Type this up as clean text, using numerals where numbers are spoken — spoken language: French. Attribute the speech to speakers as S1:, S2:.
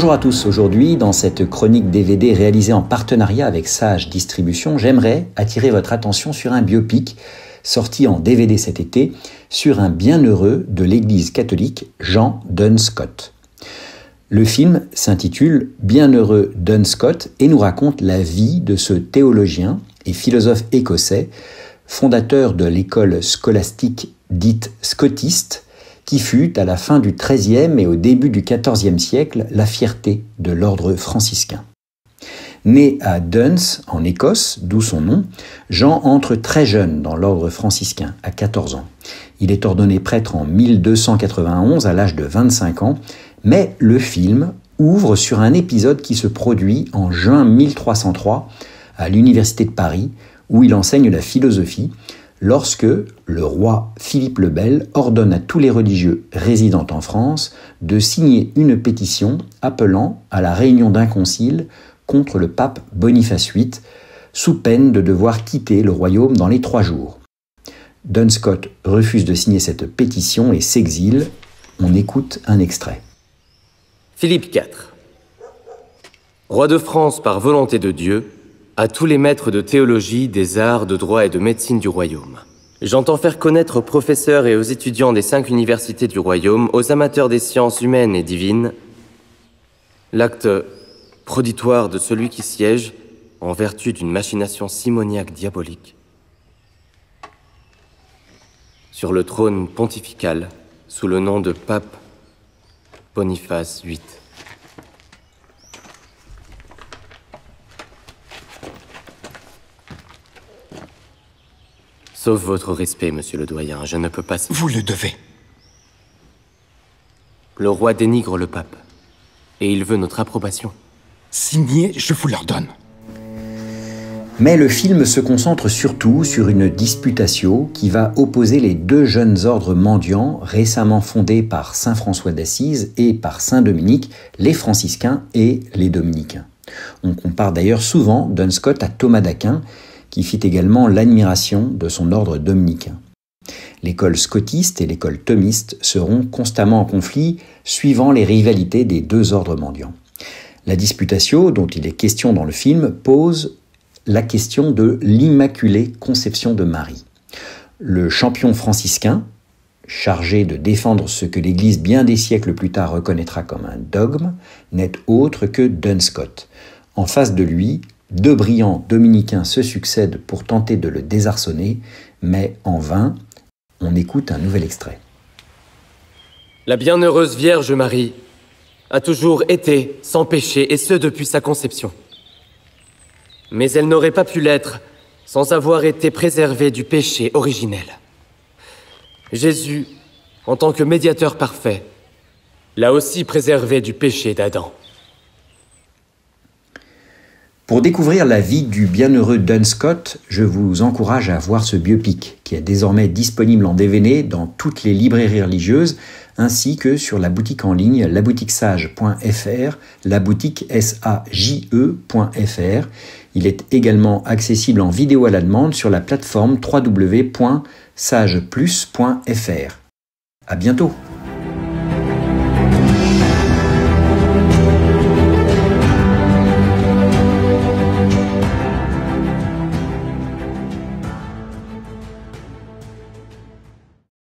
S1: Bonjour à tous, aujourd'hui dans cette chronique DVD réalisée en partenariat avec Sage Distribution, j'aimerais attirer votre attention sur un biopic sorti en DVD cet été sur un bienheureux de l'église catholique, Jean Duns Scott. Le film s'intitule Bienheureux Duns Scott et nous raconte la vie de ce théologien et philosophe écossais, fondateur de l'école scolastique dite scottiste, qui fut, à la fin du XIIIe et au début du XIVe siècle, la fierté de l'ordre franciscain. Né à Duns, en Écosse, d'où son nom, Jean entre très jeune dans l'ordre franciscain, à 14 ans. Il est ordonné prêtre en 1291 à l'âge de 25 ans, mais le film ouvre sur un épisode qui se produit en juin 1303 à l'Université de Paris, où il enseigne la philosophie, lorsque le roi Philippe le Bel ordonne à tous les religieux résidant en France de signer une pétition appelant à la réunion d'un concile contre le pape Boniface VIII, sous peine de devoir quitter le royaume dans les 3 jours. Duns Scott refuse de signer cette pétition et s'exile. On écoute un extrait.
S2: Philippe IV. Roi de France par volonté de Dieu, à tous les maîtres de théologie, des arts, de droit et de médecine du royaume. J'entends faire connaître aux professeurs et aux étudiants des 5 universités du royaume, aux amateurs des sciences humaines et divines, l'acte proditoire de celui qui siège, en vertu d'une machination simoniaque diabolique, sur le trône pontifical, sous le nom de pape Boniface VIII. Sauf votre respect, monsieur le doyen, je ne peux pas...
S3: Vous le devez.
S2: Le roi dénigre le pape, et il veut notre approbation.
S3: Signez, je vous l'ordonne.
S1: Mais le film se concentre surtout sur une disputatio qui va opposer les 2 jeunes ordres mendiants récemment fondés par saint François d'Assise et par saint Dominique, les franciscains et les dominicains. On compare d'ailleurs souvent Duns Scott à Thomas d'Aquin, qui fit également l'admiration de son ordre dominicain. L'école scottiste et l'école thomiste seront constamment en conflit, suivant les rivalités des 2 ordres mendiants. La disputatio, dont il est question dans le film, pose la question de l'Immaculée Conception de Marie. Le champion franciscain, chargé de défendre ce que l'Église bien des siècles plus tard reconnaîtra comme un dogme, n'est autre que Duns Scott. En face de lui, 2 brillants dominicains se succèdent pour tenter de le désarçonner, mais en vain. On écoute un nouvel extrait.
S2: La bienheureuse Vierge Marie a toujours été sans péché, et ce depuis sa conception. Mais elle n'aurait pas pu l'être sans avoir été préservée du péché originel. Jésus, en tant que médiateur parfait, l'a aussi préservée du péché d'Adam.
S1: Pour découvrir la vie du bienheureux Duns Scott, je vous encourage à voir ce biopic qui est désormais disponible en DVD dans toutes les librairies religieuses ainsi que sur la boutique en ligne laboutiquesage.fr, la boutique SAJE.fr. Il est également accessible en vidéo à la demande sur la plateforme www.sageplus.fr. À bientôt!